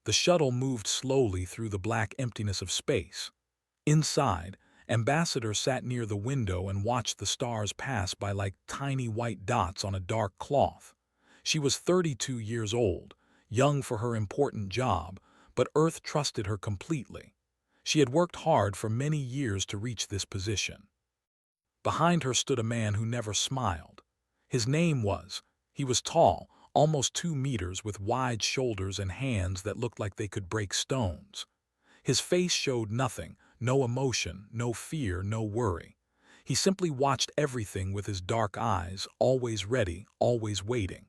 The shuttle moved slowly through the black emptiness of space. Inside, Ambassador sat near the window and watched the stars pass by like tiny white dots on a dark cloth. She was 32 years old, young for her important job, but Earth trusted her completely. She had worked hard for many years to reach this position. Behind her stood a man who never smiled. His name was, he was tall, almost 2 meters, with wide shoulders and hands that looked like they could break stones. His face showed nothing, no emotion, no fear, no worry. He simply watched everything with his dark eyes, always ready, always waiting.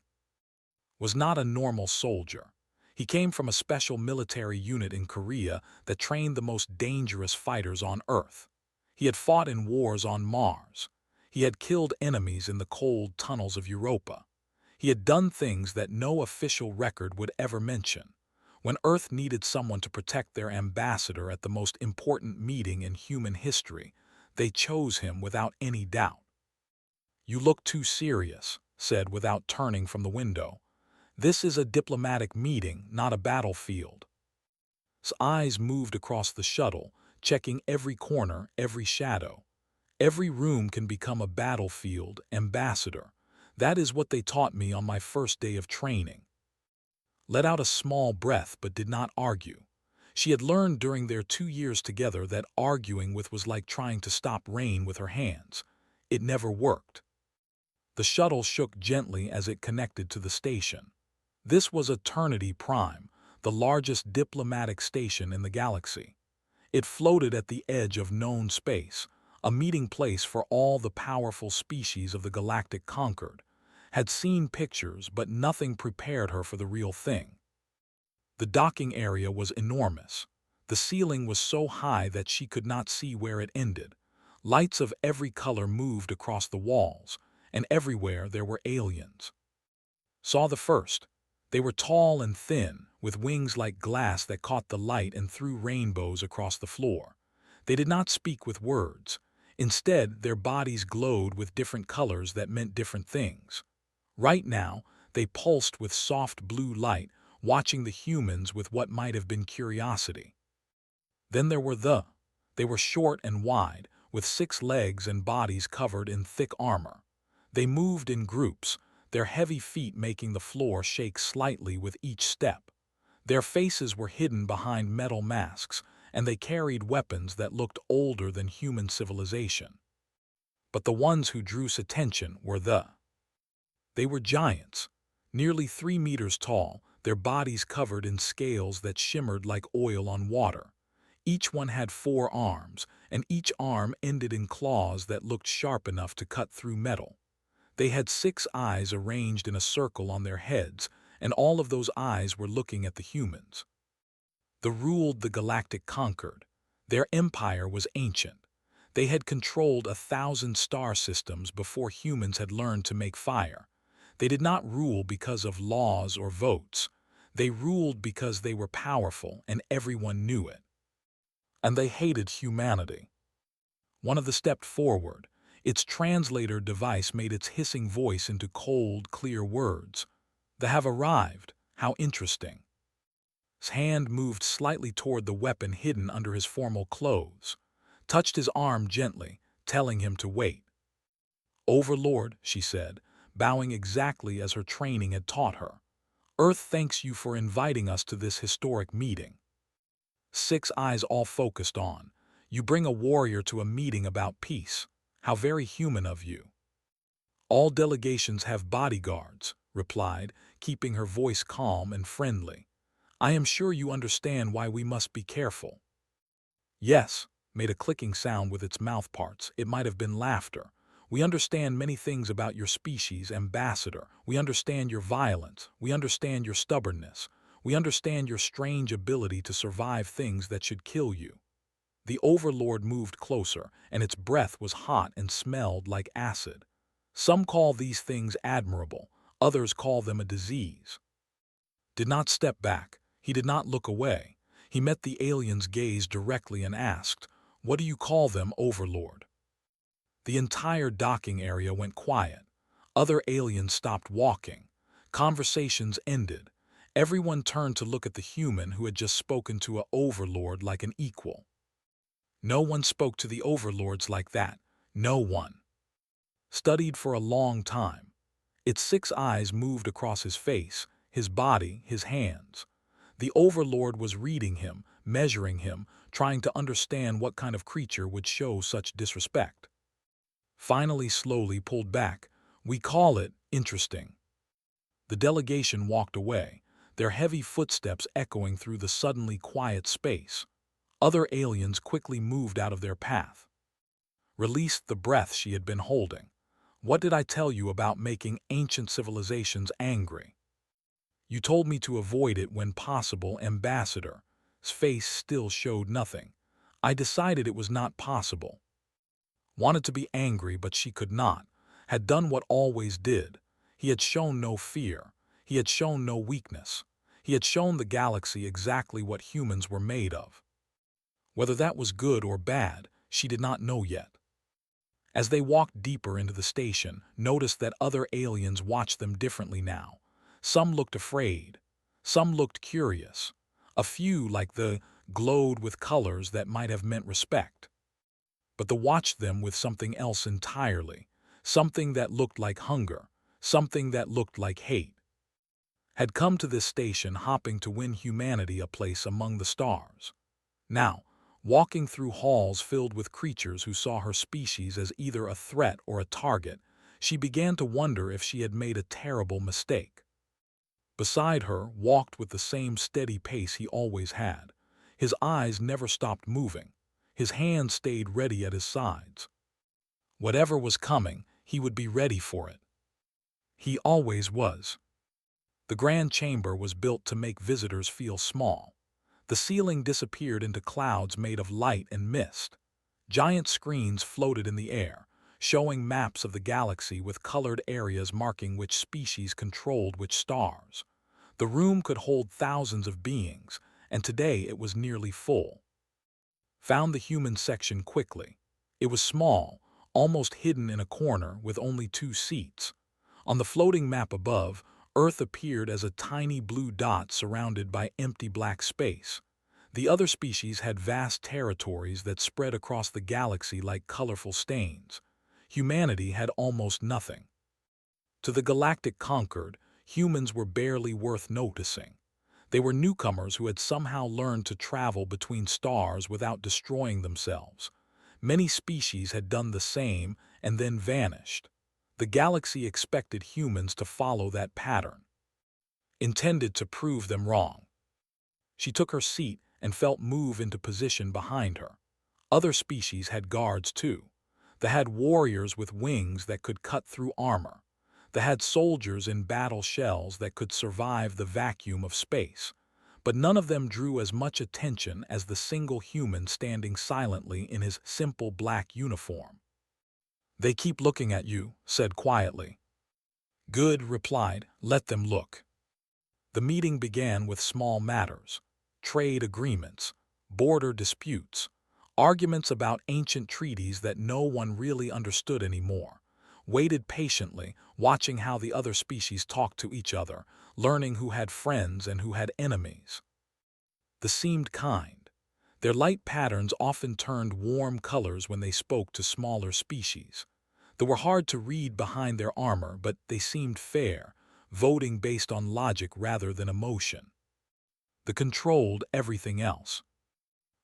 Was not a normal soldier. He came from a special military unit in Korea that trained the most dangerous fighters on Earth. He had fought in wars on Mars. He had killed enemies in the cold tunnels of Europa. He had done things that no official record would ever mention. When Earth needed someone to protect their ambassador at the most important meeting in human history, they chose him without any doubt. "You look too serious," said without turning from the window. "This is a diplomatic meeting, not a battlefield." His eyes moved across the shuttle, checking every corner, every shadow. "Every room can become a battlefield, Ambassador. That is what they taught me on my first day of training." Let out a small breath but did not argue. She had learned during their 2 years together that arguing with was like trying to stop rain with her hands. It never worked. The shuttle shook gently as it connected to the station. This was Eternity Prime, the largest diplomatic station in the galaxy. It floated at the edge of known space, a meeting place for all the powerful species of the galactic conquered. Had seen pictures, but nothing prepared her for the real thing. The docking area was enormous. The ceiling was so high that she could not see where it ended. Lights of every color moved across the walls, and everywhere there were aliens. Saw the first. They were tall and thin, with wings like glass that caught the light and threw rainbows across the floor. They did not speak with words. Instead, their bodies glowed with different colors that meant different things. Right now, they pulsed with soft blue light, watching the humans with what might have been curiosity. Then there were they were short and wide, with 6 legs and bodies covered in thick armor. They moved in groups, their heavy feet making the floor shake slightly with each step. Their faces were hidden behind metal masks, and they carried weapons that looked older than human civilization. But the ones who drew attention were they were giants, nearly 3 meters tall, their bodies covered in scales that shimmered like oil on water. Each one had 4 arms, and each arm ended in claws that looked sharp enough to cut through metal. They had 6 eyes arranged in a circle on their heads, and all of those eyes were looking at the humans. They ruled the galactic conquered. Their empire was ancient. They had controlled 1,000 star systems before humans had learned to make fire. They did not rule because of laws or votes. They ruled because they were powerful and everyone knew it. And they hated humanity. One of them stepped forward. Its translator device made its hissing voice into cold, clear words. "They have arrived. How interesting." His hand moved slightly toward the weapon hidden under his formal clothes, touched his arm gently, telling him to wait. "Overlord," she said, bowing exactly as her training had taught her. "Earth thanks you for inviting us to this historic meeting." 6 eyes all focused on. "You bring a warrior to a meeting about peace. How very human of you." "All delegations have bodyguards," replied, keeping her voice calm and friendly. "I am sure you understand why we must be careful." "Yes," made a clicking sound with its mouthparts. It might have been laughter. "We understand many things about your species, Ambassador. We understand your violence. We understand your stubbornness. We understand your strange ability to survive things that should kill you." The Overlord moved closer, and its breath was hot and smelled like acid. "Some call these things admirable. Others call them a disease." Did not step back. He did not look away. He met the alien's gaze directly and asked, "What do you call them, Overlord?" The entire docking area went quiet. Other aliens stopped walking. Conversations ended. Everyone turned to look at the human who had just spoken to a overlord like an equal. No one spoke to the overlords like that. No one. Studied for a long time. Its 6 eyes moved across his face, his body, his hands. The overlord was reading him, measuring him, trying to understand what kind of creature would show such disrespect. Finally, slowly pulled back. We call it interesting. The delegation walked away, their heavy footsteps echoing through the suddenly quiet space. Other aliens quickly moved out of their path. Released the breath she had been holding. What did I tell you about making ancient civilizations angry? You told me to avoid it when possible, Ambassador's face still showed nothing. I decided it was not possible. Wanted to be angry, but she could not. Had done what always did. He had shown no fear. He had shown no weakness. He had shown the galaxy exactly what humans were made of. Whether that was good or bad, she did not know yet. As they walked deeper into the station, noticed that other aliens watched them differently now. Some looked afraid. Some looked curious. A few, like the glowed with colors that might have meant respect. But the watched them with something else entirely. Something that looked like hunger. Something that looked like hate. Had come to this station hopping to win humanity a place among the stars. Now, walking through halls filled with creatures who saw her species as either a threat or a target, she began to wonder if she had made a terrible mistake. Beside her walked with the same steady pace he always had. His eyes never stopped moving. His hands stayed ready at his sides. Whatever was coming, he would be ready for it. He always was. The grand chamber was built to make visitors feel small. The ceiling disappeared into clouds made of light and mist. Giant screens floated in the air, showing maps of the galaxy with colored areas marking which species controlled which stars. The room could hold thousands of beings, and today it was nearly full. Found the human section quickly. It was small, almost hidden in a corner with only 2 seats. On the floating map above, Earth appeared as a tiny blue dot surrounded by empty black space. The other species had vast territories that spread across the galaxy like colorful stains. Humanity had almost nothing. To the galactic conquered, humans were barely worth noticing. They were newcomers who had somehow learned to travel between stars without destroying themselves. Many species had done the same and then vanished. The galaxy expected humans to follow that pattern. Intended to prove them wrong. She took her seat and felt move into position behind her. Other species had guards too. They had warriors with wings that could cut through armor. They had soldiers in battle shells that could survive the vacuum of space. But none of them drew as much attention as the single human standing silently in his simple black uniform. They keep looking at you, said quietly. Good, replied, let them look. The meeting began with small matters, trade agreements, border disputes, arguments about ancient treaties that no one really understood anymore. Waited patiently, watching how the other species talked to each other, learning who had friends and who had enemies. They seemed kind. Their light patterns often turned warm colors when they spoke to smaller species. They were hard to read behind their armor, but they seemed fair, voting based on logic rather than emotion. They controlled everything else.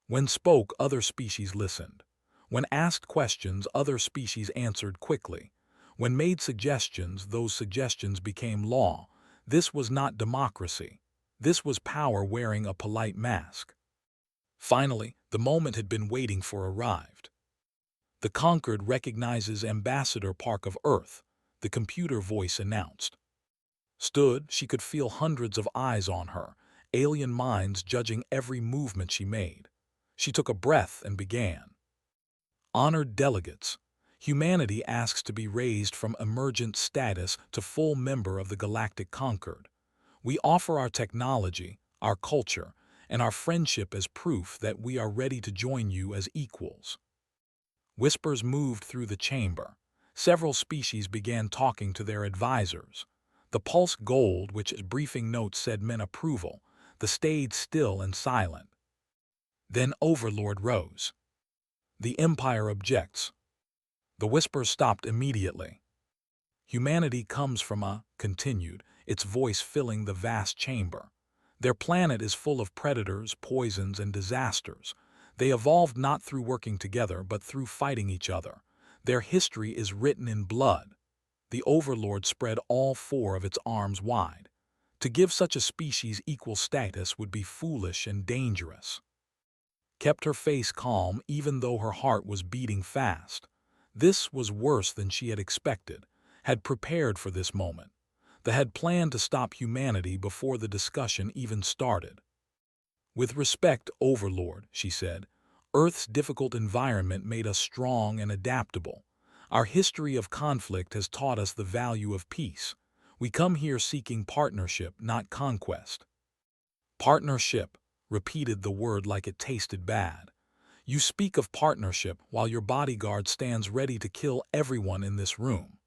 When spoke, other species listened. When asked questions, other species answered quickly. When made suggestions, those suggestions became law. This was not democracy. This was power wearing a polite mask. Finally, the moment had been waiting for arrived. The conquered recognizes Ambassador Park of Earth, the computer voice announced. Stood, she could feel hundreds of eyes on her, alien minds judging every movement she made. She took a breath and began. Honored delegates, humanity asks to be raised from emergent status to full member of the Galactic Conquered. We offer our technology, our culture, and our friendship as proof that we are ready to join you as equals. Whispers moved through the chamber. Several species began talking to their advisors. The pulse gold, which his briefing notes said meant approval, the stayed still and silent. Then Overlord rose. The Empire objects. The whisper stopped immediately. Humanity comes from continued, its voice filling the vast chamber. Their planet is full of predators, poisons, and disasters. They evolved not through working together, but through fighting each other. Their history is written in blood. The Overlord spread all four of its arms wide. To give such a species equal status would be foolish and dangerous. Kept her face calm even though her heart was beating fast. This was worse than she had expected, had prepared for this moment. They had planned to stop humanity before the discussion even started. With respect, Overlord, she said, Earth's difficult environment made us strong and adaptable. Our history of conflict has taught us the value of peace. We come here seeking partnership, not conquest. Partnership, repeated the word like it tasted bad. You speak of partnership while your bodyguard stands ready to kill everyone in this room.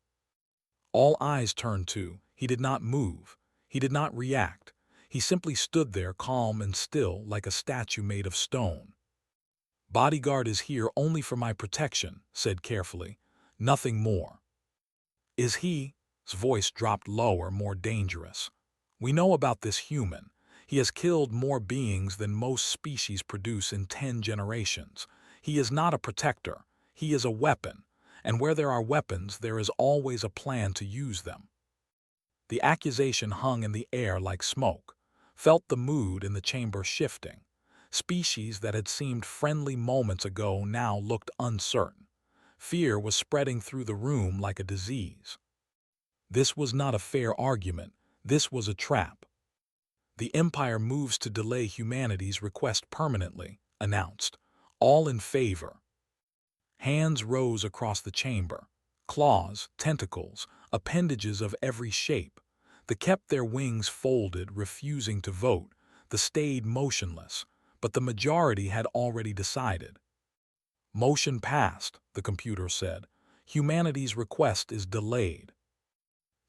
All eyes turned to. He did not move. He did not react. He simply stood there calm and still like a statue made of stone. Bodyguard is here only for my protection, said carefully. Nothing more. Is he? His voice dropped lower, more dangerous. We know about this human. He has killed more beings than most species produce in 10 generations. He is not a protector. He is a weapon. And where there are weapons, there is always a plan to use them. The accusation hung in the air like smoke, felt the mood in the chamber shifting. Species that had seemed friendly moments ago now looked uncertain. Fear was spreading through the room like a disease. This was not a fair argument. This was a trap. The Empire moves to delay humanity's request permanently, announced. All in favor. Hands rose across the chamber. Claws, tentacles, appendages of every shape. They kept their wings folded, refusing to vote. They stayed motionless, but the majority had already decided. Motion passed, the computer said. Humanity's request is delayed.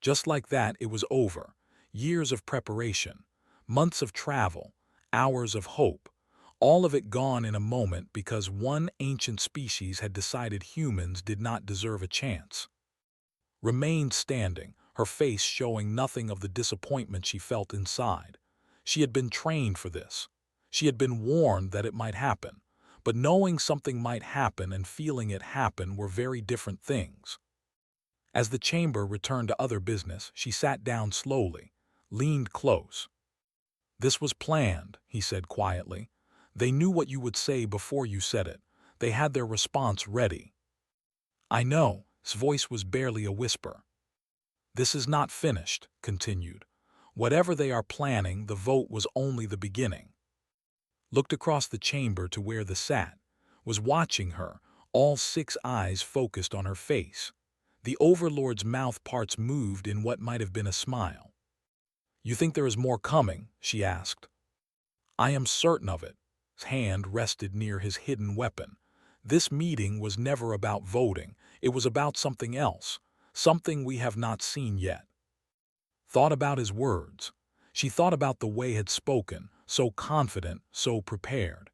Just like that, it was over. Years of preparation, months of travel, hours of hope. All of it gone in a moment because one ancient species had decided humans did not deserve a chance. Remained standing, her face showing nothing of the disappointment she felt inside. She had been trained for this. She had been warned that it might happen. But knowing something might happen and feeling it happen were very different things. As the chamber returned to other business, she sat down slowly, leaned close. This was planned, he said quietly. They knew what you would say before you said it. They had their response ready. I know, his voice was barely a whisper. This is not finished, continued. Whatever they are planning, the vote was only the beginning. Looked across the chamber to where they sat, was watching her, all 6 eyes focused on her face. The Overlord's mouth parts moved in what might have been a smile. You think there is more coming? She asked. I am certain of it. His hand rested near his hidden weapon. This meeting was never about voting. It was about something else, something we have not seen yet. Thought about his words. She thought about the way he had spoken, so confident, so prepared.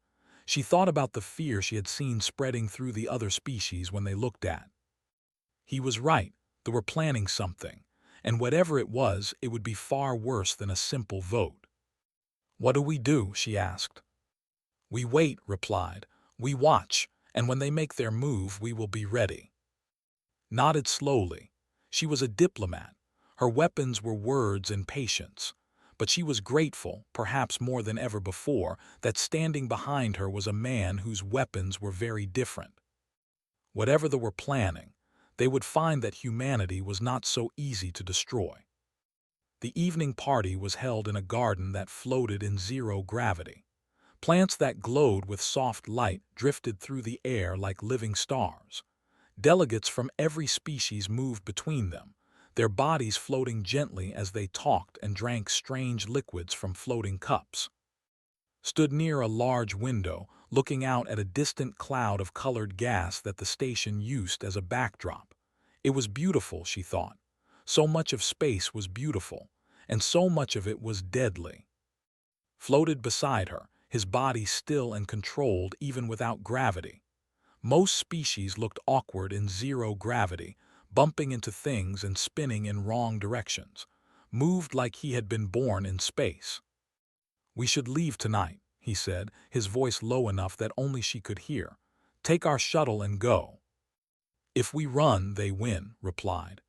She thought about the fear she had seen spreading through the other species when they looked at. He was right. They were planning something, and whatever it was, it would be far worse than a simple vote. What do we do? She asked. We wait, replied. We watch, and when they make their move, we will be ready. Nodded slowly. She was a diplomat. Her weapons were words and patience. But she was grateful, perhaps more than ever before, that standing behind her was a man whose weapons were very different. Whatever they were planning, they would find that humanity was not so easy to destroy. The evening party was held in a garden that floated in zero gravity. Plants that glowed with soft light drifted through the air like living stars. Delegates from every species moved between them, their bodies floating gently as they talked and drank strange liquids from floating cups. Stood near a large window, looking out at a distant cloud of colored gas that the station used as a backdrop. It was beautiful, she thought. So much of space was beautiful, and so much of it was deadly. Floated beside her, his body still and controlled even without gravity. Most species looked awkward in zero gravity, bumping into things and spinning in wrong directions, moved like he had been born in space. "We should leave tonight," he said, his voice low enough that only she could hear. "Take our shuttle and go." "If we run, they win," replied.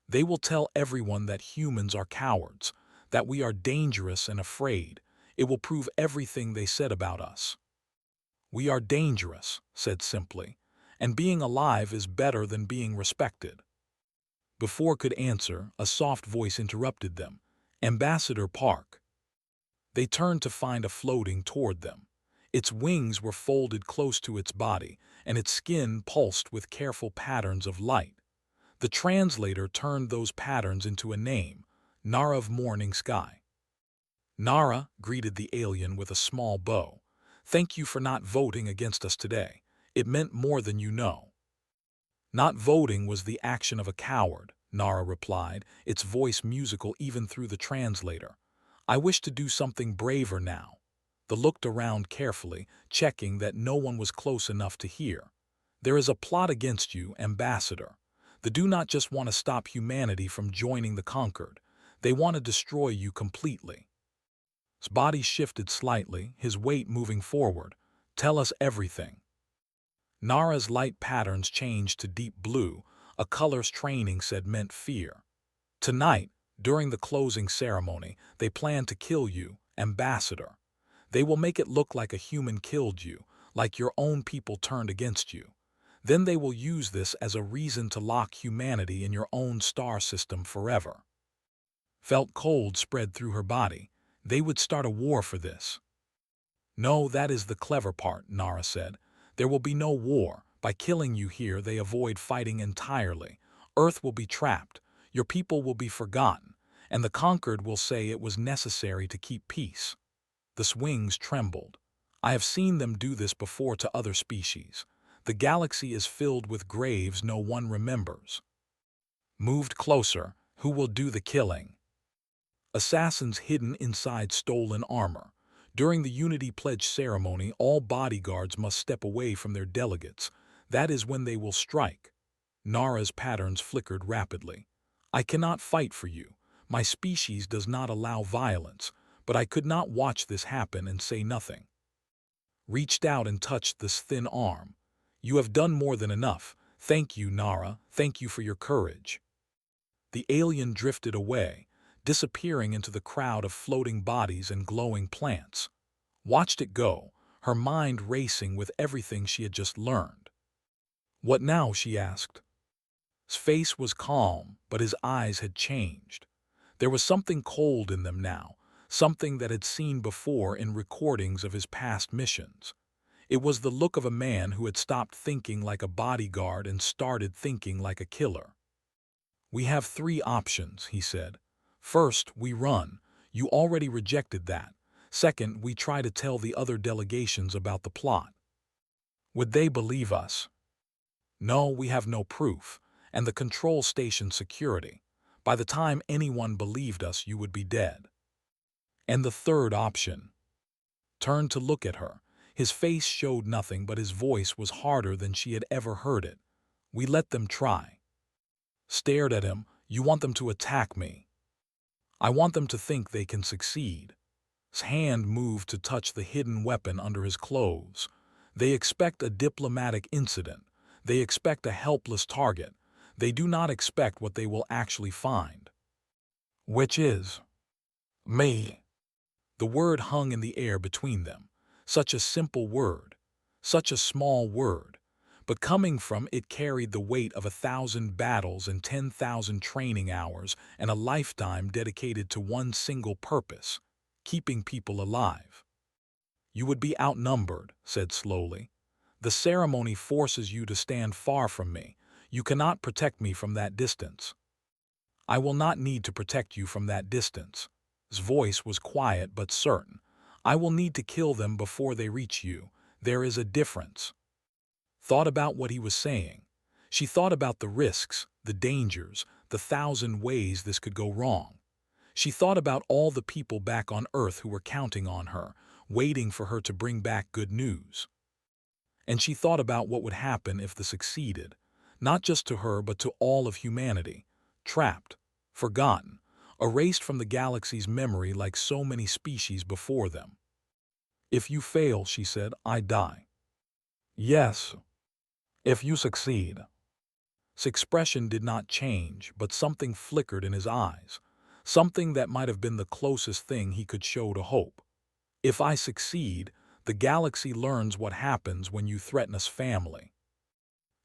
"They will tell everyone that humans are cowards, that we are dangerous and afraid. It will prove everything they said about us." "We are dangerous," said simply, "and being alive is better than being respected." Before could answer, a soft voice interrupted them. "Ambassador Park." They turned to find a floating toward them. Its wings were folded close to its body, and its skin pulsed with careful patterns of light. The translator turned those patterns into a name, Nara of Morning Sky. "Nara," greeted the alien with a small bow. "Thank you for not voting against us today. It meant more than you know." "Not voting was the action of a coward," Nara replied, its voice musical even through the translator. "I wish to do something braver now." They looked around carefully, checking that no one was close enough to hear. "There is a plot against you, Ambassador. They do not just want to stop humanity from joining the conquered. They want to destroy you completely." His body shifted slightly, his weight moving forward. "Tell us everything." Nara's light patterns changed to deep blue, a color's training said meant fear. "Tonight, during the closing ceremony, they plan to kill you, Ambassador. They will make it look like a human killed you, like your own people turned against you. Then they will use this as a reason to lock humanity in your own star system forever." Felt cold spread through her body. They would start a war for this. "No, that is the clever part," Nara said. "There will be no war. By killing you here, they avoid fighting entirely. Earth will be trapped, your people will be forgotten, and the conquered will say it was necessary to keep peace." The swings trembled. "I have seen them do this before to other species. The galaxy is filled with graves no one remembers." Moved closer. "Who will do the killing?" "Assassins hidden inside stolen armor. During the Unity Pledge ceremony, all bodyguards must step away from their delegates. That is when they will strike." Nara's patterns flickered rapidly. "I cannot fight for you. My species does not allow violence, but I could not watch this happen and say nothing." Reached out and touched this thin arm. "You have done more than enough. Thank you, Nara. Thank you for your courage." The alien drifted away, disappearing into the crowd of floating bodies and glowing plants. Watched it go, her mind racing with everything she had just learned. "What now?" she asked. His face was calm, but his eyes had changed. There was something cold in them now, something that had seen before in recordings of his past missions. It was the look of a man who had stopped thinking like a bodyguard and started thinking like a killer. "We have three options," he said. "First, we run. You already rejected that. Second, we try to tell the other delegations about the plot. Would they believe us? No, we have no proof, and the control station security. By the time anyone believed us, you would be dead." "And the third option?" Turned to look at her. His face showed nothing, but his voice was harder than she had ever heard it. "We let them try." Stared at him. "You want them to attack me." "I want them to think they can succeed." His hand moved to touch the hidden weapon under his clothes. "They expect a diplomatic incident. They expect a helpless target. They do not expect what they will actually find." "Which is?" "Me." The word hung in the air between them. Such a simple word. Such a small word. But coming from it carried the weight of 1,000 battles and 10,000 training hours and a lifetime dedicated to one single purpose: keeping people alive. "You would be outnumbered," said slowly. "The ceremony forces you to stand far from me. You cannot protect me from that distance." "I will not need to protect you from that distance." His voice was quiet but certain. "I will need to kill them before they reach you. There is a difference." Thought about what he was saying. She thought about the risks, the dangers, the thousand ways this could go wrong. She thought about all the people back on Earth who were counting on her, waiting for her to bring back good news. And she thought about what would happen if this succeeded, not just to her but to all of humanity, trapped, forgotten, erased from the galaxy's memory like so many species before them. "If you fail," she said, "I die." "Yes, if you succeed." His expression did not change, but something flickered in his eyes, something that might have been the closest thing he could show to hope. "If I succeed, the galaxy learns what happens when you threaten us family."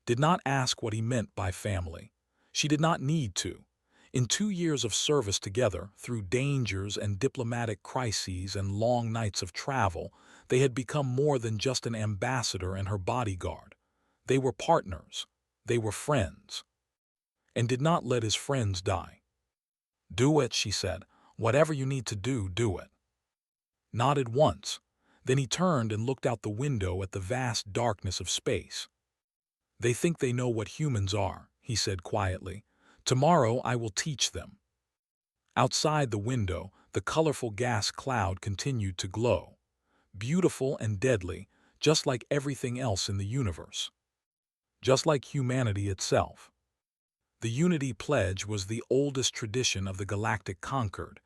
Did not ask what he meant by family. She did not need to. In 2 years of service together, through dangers and diplomatic crises and long nights of travel, they had become more than just an ambassador and her bodyguard. They were partners. They were friends. And did not let his friends die. "Do it," she said. "Whatever you need to do, do it." Nodded once. Then he turned and looked out the window at the vast darkness of space. "They think they know what humans are," he said quietly. "Tomorrow I will teach them." Outside the window, the colorful gas cloud continued to glow. Beautiful and deadly, just like everything else in the universe. Just like humanity itself. The Unity Pledge was the oldest tradition of the Galactic Concord.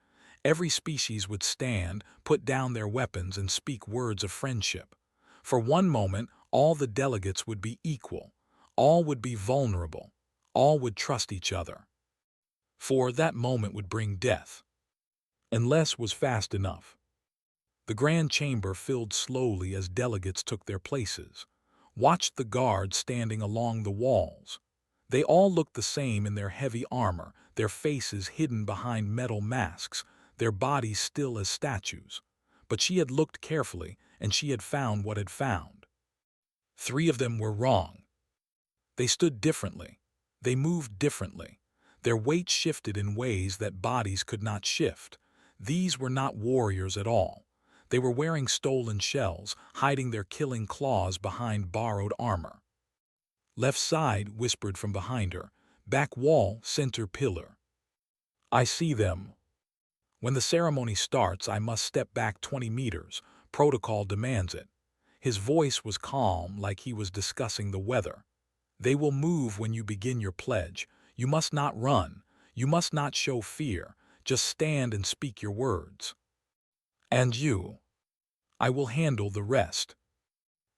Every species would stand, put down their weapons, and speak words of friendship. For one moment, all the delegates would be equal. All would be vulnerable. All would trust each other. For that moment would bring death. Unless was fast enough. The grand chamber filled slowly as delegates took their places. Watched the guards standing along the walls. They all looked the same in their heavy armor, their faces hidden behind metal masks, their bodies still as statues. But she had looked carefully, and she had found what had found. 3 of them were wrong. They stood differently. They moved differently. Their weight shifted in ways that bodies could not shift. These were not warriors at all. They were wearing stolen shells, hiding their killing claws behind borrowed armor. "Left side," whispered from behind her. "Back wall, center pillar." "I see them." "When the ceremony starts, I must step back 20 meters. Protocol demands it." His voice was calm, like he was discussing the weather. "They will move when you begin your pledge. You must not run. You must not show fear. Just stand and speak your words." "And you?" "I will handle the rest."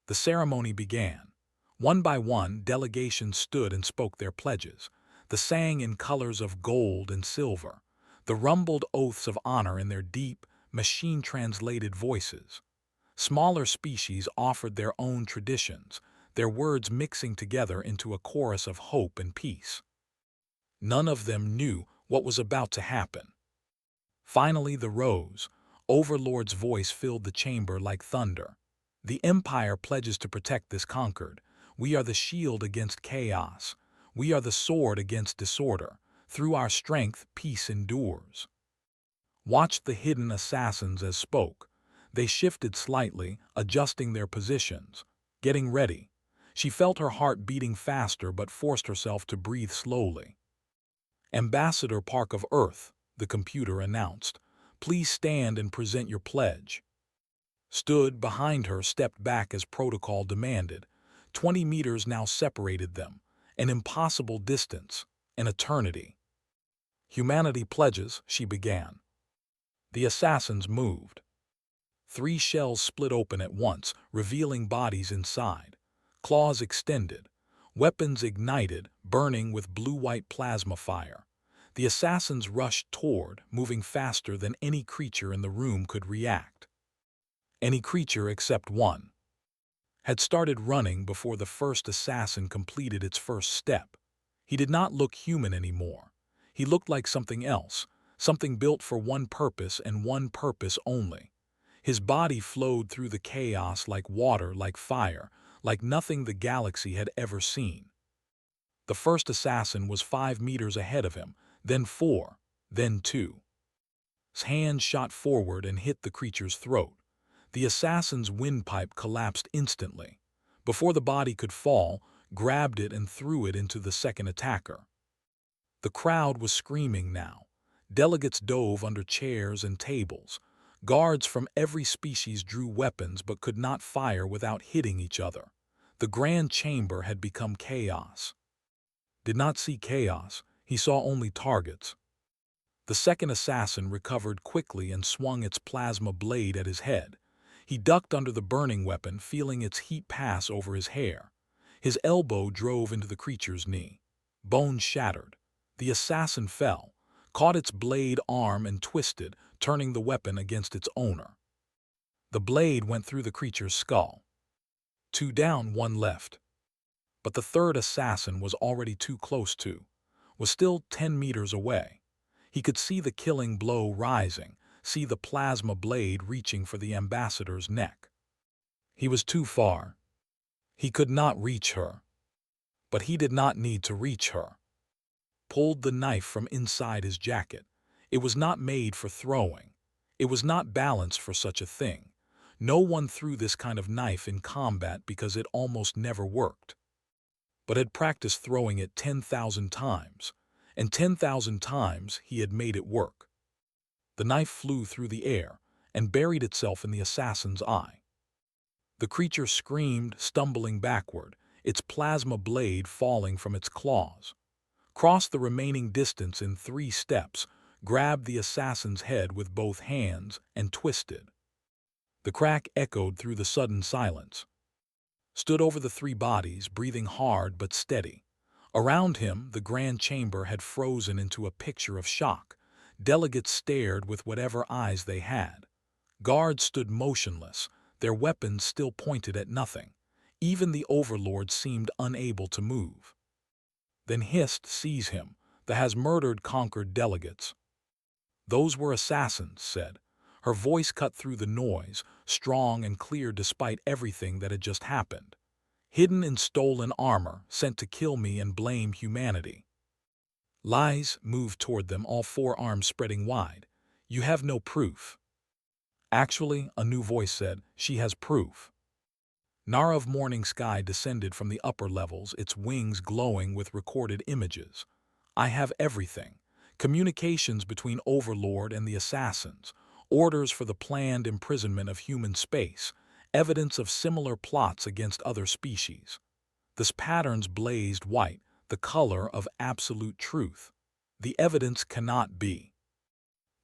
The ceremony began. One by one, delegations stood and spoke their pledges. They sang in colors of gold and silver. The rumbled oaths of honor in their deep, machine-translated voices. Smaller species offered their own traditions, their words mixing together into a chorus of hope and peace. None of them knew what was about to happen. Finally, the rose. Overlord's voice filled the chamber like thunder. "The Empire pledges to protect this Concord. We are the shield against chaos. We are the sword against disorder. Through our strength, peace endures." Watched the hidden assassins as spoke. They shifted slightly, adjusting their positions, getting ready. She felt her heart beating faster but forced herself to breathe slowly. "Ambassador Park of Earth," the computer announced. "Please stand and present your pledge." Stood behind her, stepped back as protocol demanded. 20 meters now separated them, an impossible distance, an eternity. "Humanity pledges," she began. The assassins moved. 3 shells split open at once, revealing bodies inside. Claws extended. Weapons ignited, burning with blue-white plasma fire. The assassins rushed toward, moving faster than any creature in the room could react. Any creature except one had started running before the first assassin completed its first step. He did not look human anymore. He looked like something else, something built for one purpose and one purpose only. His body flowed through the chaos like water, like fire, like nothing the galaxy had ever seen. The first assassin was 5 meters ahead of him, then 4, then 2. His hand shot forward and hit the creature's throat. The assassin's windpipe collapsed instantly. Before the body could fall, grabbed it and threw it into the second attacker. The crowd was screaming now. Delegates dove under chairs and tables. Guards from every species drew weapons but could not fire without hitting each other. The grand chamber had become chaos. Did not see chaos, he saw only targets. The second assassin recovered quickly and swung its plasma blade at his head. He ducked under the burning weapon, feeling its heat pass over his hair. His elbow drove into the creature's knee. Bones shattered. The assassin fell, caught its blade arm and twisted, turning the weapon against its owner. The blade went through the creature's skull. 2 down, 1 left. But the third assassin was already too close to, was still 10 meters away. He could see the killing blow rising, see the plasma blade reaching for the ambassador's neck. He was too far. He could not reach her. But he did not need to reach her. Pulled the knife from inside his jacket. It was not made for throwing. It was not balanced for such a thing. No one threw this kind of knife in combat because it almost never worked. But had practiced throwing it 10,000 times, and 10,000 times he had made it work. The knife flew through the air and buried itself in the assassin's eye. The creature screamed, stumbling backward, its plasma blade falling from its claws. Crossed the remaining distance in 3 steps, grabbed the assassin's head with both hands, and twisted. The crack echoed through the sudden silence. Stood over the 3 bodies, breathing hard but steady. Around him, the grand chamber had frozen into a picture of shock. Delegates stared with whatever eyes they had. Guards stood motionless, their weapons still pointed at nothing. Even the Overlords seemed unable to move. Then hissed, "Seize him, that has murdered conquered delegates." "Those were assassins," said. Her voice cut through the noise, strong and clear despite everything that had just happened. "Hidden in stolen armor, sent to kill me and blame humanity." Lies moved toward them, all 4 arms spreading wide. "You have no proof." "Actually," a new voice said, "she has proof." Nara of Morning Sky descended from the upper levels, its wings glowing with recorded images. "I have everything. Communications between Overlord and the assassins, orders for the planned imprisonment of human space, evidence of similar plots against other species." This patterns blazed white, the color of absolute truth. The evidence cannot be.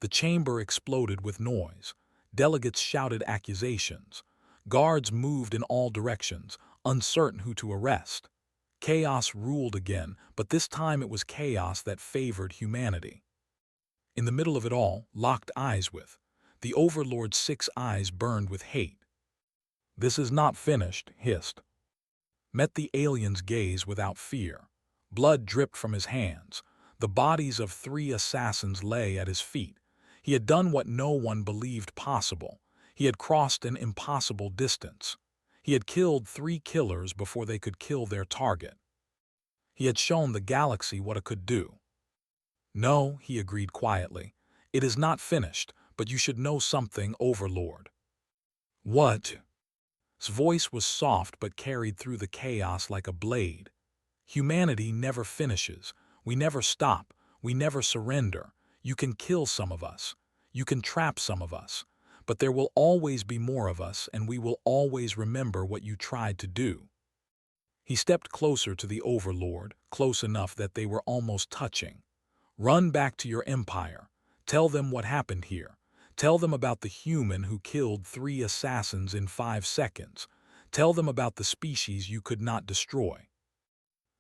The chamber exploded with noise. Delegates shouted accusations. Guards moved in all directions, uncertain who to arrest. Chaos ruled again, but this time it was chaos that favored humanity. In the middle of it all, locked eyes with, the Overlord's 6 eyes burned with hate. "This is not finished," hissed. Met the alien's gaze without fear. Blood dripped from his hands. The bodies of 3 assassins lay at his feet. He had done what no one believed possible. He had crossed an impossible distance. He had killed 3 killers before they could kill their target. He had shown the galaxy what it could do. "No," he agreed quietly. "It is not finished, but you should know something, Overlord." "What?" His voice was soft but carried through the chaos like a blade. "Humanity never finishes. We never stop. We never surrender. You can kill some of us. You can trap some of us. But there will always be more of us, and we will always remember what you tried to do." He stepped closer to the Overlord, close enough that they were almost touching. "Run back to your empire. Tell them what happened here. Tell them about the human who killed 3 assassins in 5 seconds. Tell them about the species you could not destroy."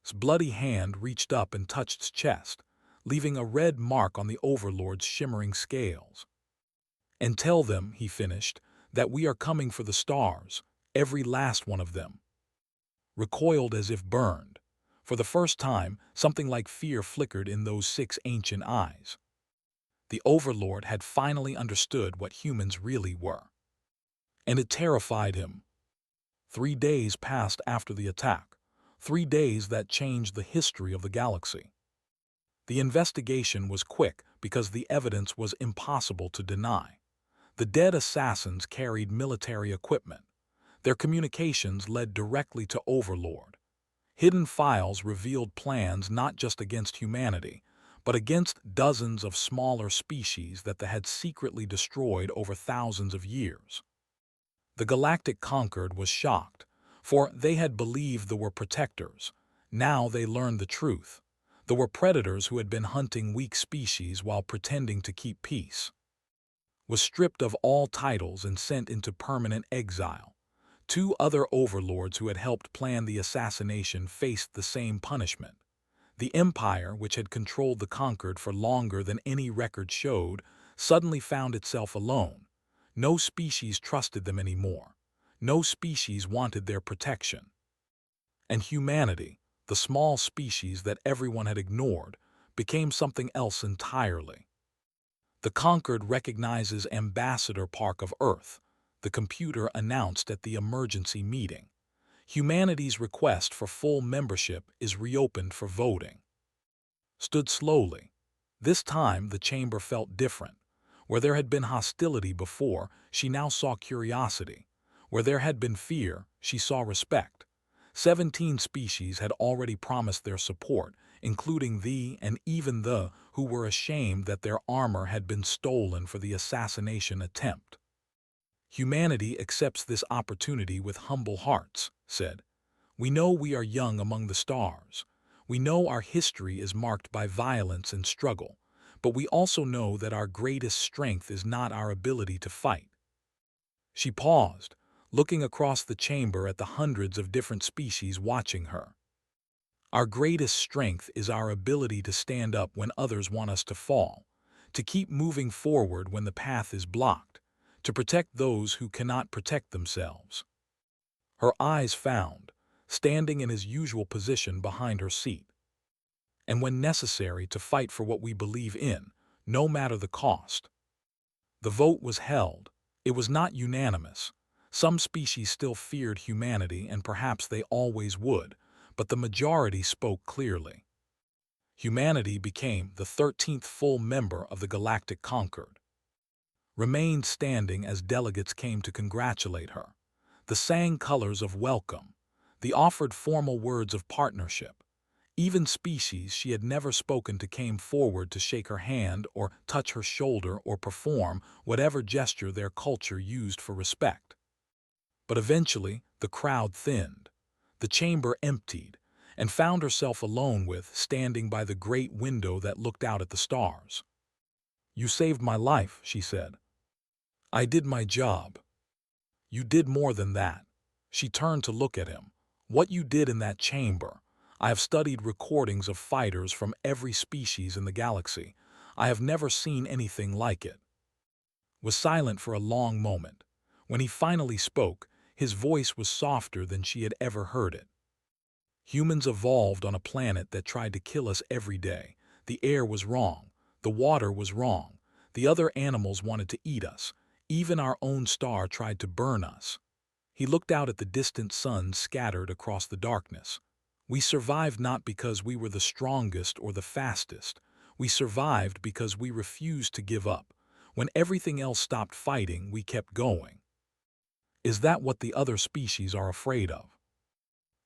His bloody hand reached up and touched his chest, leaving a red mark on the Overlord's shimmering scales. "And tell them," he finished, "that we are coming for the stars, every last one of them." Recoiled as if burned. For the first time, something like fear flickered in those 6 ancient eyes. The Overlord had finally understood what humans really were. And it terrified him. 3 days passed after the attack. 3 days that changed the history of the galaxy. The investigation was quick because the evidence was impossible to deny. The dead assassins carried military equipment. Their communications led directly to Overlord. Hidden files revealed plans not just against humanity, but against dozens of smaller species that they had secretly destroyed over thousands of years. The Galactic Conquered was shocked, for they had believed they were protectors. Now they learned the truth. They were predators who had been hunting weak species while pretending to keep peace. Was stripped of all titles and sent into permanent exile. Two other overlords who had helped plan the assassination faced the same punishment. The Empire, which had controlled the Conquered for longer than any record showed, suddenly found itself alone. No species trusted them anymore. No species wanted their protection. And humanity, the small species that everyone had ignored, became something else entirely. The Conquered recognizes Ambassador Park of Earth, the computer announced at the emergency meeting. Humanity's request for full membership is reopened for voting. Stood slowly. This time the chamber felt different. Where there had been hostility before, she now saw curiosity. Where there had been fear, she saw respect. 17 species had already promised their support, including the and even the who were ashamed that their armor had been stolen for the assassination attempt. Humanity accepts this opportunity with humble hearts, said. We know we are young among the stars. We know our history is marked by violence and struggle, but we also know that our greatest strength is not our ability to fight. She paused, looking across the chamber at the hundreds of different species watching her. Our greatest strength is our ability to stand up when others want us to fall, to keep moving forward when the path is blocked, to protect those who cannot protect themselves. Her eyes found, standing in his usual position behind her seat. And when necessary, to fight for what we believe in, no matter the cost. The vote was held. It was not unanimous. Some species still feared humanity, and perhaps they always would, but the majority spoke clearly. Humanity became the 13th full member of the Galactic Conquered. Remained standing as delegates came to congratulate her. The sang colors of welcome. The offered formal words of partnership. Even species she had never spoken to came forward to shake her hand or touch her shoulder or perform whatever gesture their culture used for respect. But eventually, the crowd thinned. The chamber emptied, and found herself alone standing by the great window that looked out at the stars. You saved my life, she said. I did my job. You did more than that. She turned to look at him. What you did in that chamber. I have studied recordings of fighters from every species in the galaxy. I have never seen anything like it. Was silent for a long moment. When he finally spoke, his voice was softer than she had ever heard it. Humans evolved on a planet that tried to kill us every day. The air was wrong. The water was wrong. The other animals wanted to eat us. Even our own star tried to burn us. He looked out at the distant suns scattered across the darkness. We survived not because we were the strongest or the fastest. We survived because we refused to give up. When everything else stopped fighting, we kept going. Is that what the other species are afraid of?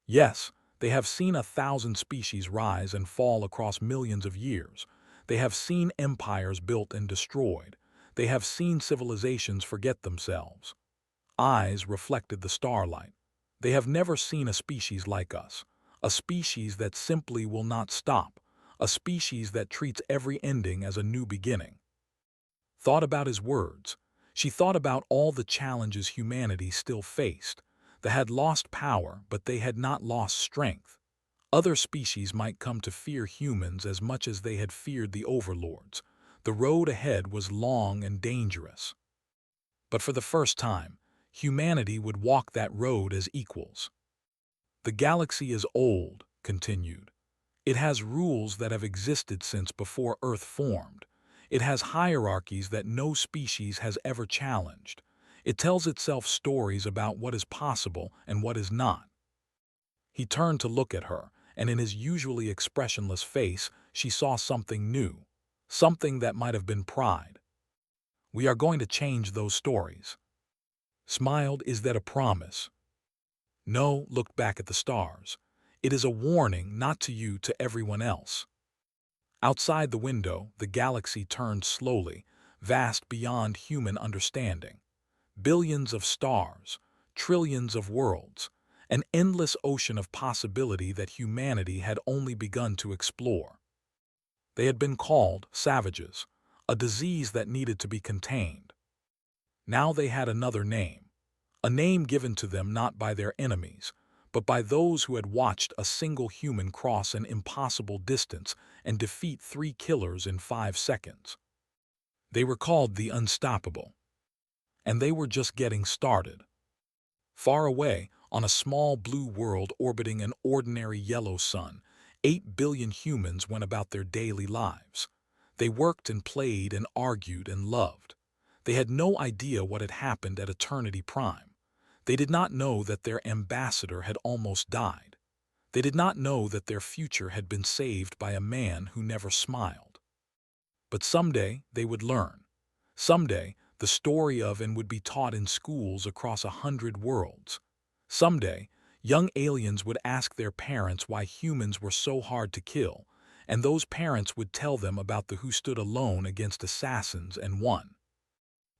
Yes, they have seen 1,000 species rise and fall across millions of years. They have seen empires built and destroyed. They have seen civilizations forget themselves. Eyes reflected the starlight. They have never seen a species like us, a species that simply will not stop, a species that treats every ending as a new beginning. Thought about his words. She thought about all the challenges humanity still faced. They had lost power, but they had not lost strength. Other species might come to fear humans as much as they had feared the overlords. The road ahead was long and dangerous. But for the first time, humanity would walk that road as equals. The galaxy is old, continued. It has rules that have existed since before Earth formed. It has hierarchies that no species has ever challenged. It tells itself stories about what is possible and what is not. He turned to look at her, and in his usually expressionless face, she saw something new, something that might have been pride. We are going to change those stories. Smiled, is that a promise? No, looked back at the stars. It is a warning, not to you, to everyone else. Outside the window, the galaxy turned slowly, vast beyond human understanding. Billions of stars, trillions of worlds, an endless ocean of possibility that humanity had only begun to explore. They had been called savages, a disease that needed to be contained. Now they had another name, a name given to them not by their enemies, but by those who had watched a single human cross an impossible distance and defeat 3 killers in 5 seconds. They were called the Unstoppable. And they were just getting started. Far away, on a small blue world orbiting an ordinary yellow sun, 8 billion humans went about their daily lives. They worked and played and argued and loved. They had no idea what had happened at Eternity Prime. They did not know that their ambassador had almost died. They did not know that their future had been saved by a man who never smiled. But someday they would learn. Someday the story of and would be taught in schools across 100 worlds. Someday, young aliens would ask their parents why humans were so hard to kill, and those parents would tell them about the who stood alone against assassins and won.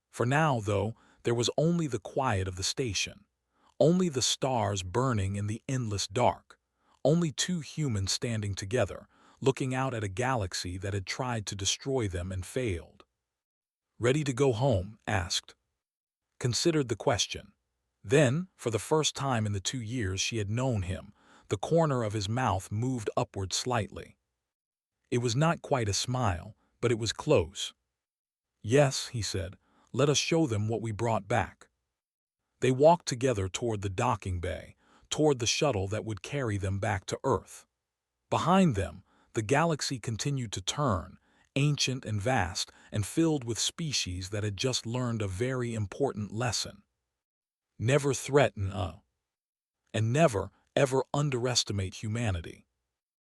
For now, though, there was only the quiet of the station, only the stars burning in the endless dark, only 2 humans standing together, looking out at a galaxy that had tried to destroy them and failed. "Ready to go home?" asked. Considered the question. Then, for the first time in the 2 years she had known him, the corner of his mouth moved upward slightly. It was not quite a smile, but it was close. "Yes," he said, "let us show them what we brought back." They walked together toward the docking bay, toward the shuttle that would carry them back to Earth. Behind them, the galaxy continued to turn, ancient and vast, and filled with species that had just learned a very important lesson. Never threaten and never, ever underestimate humanity.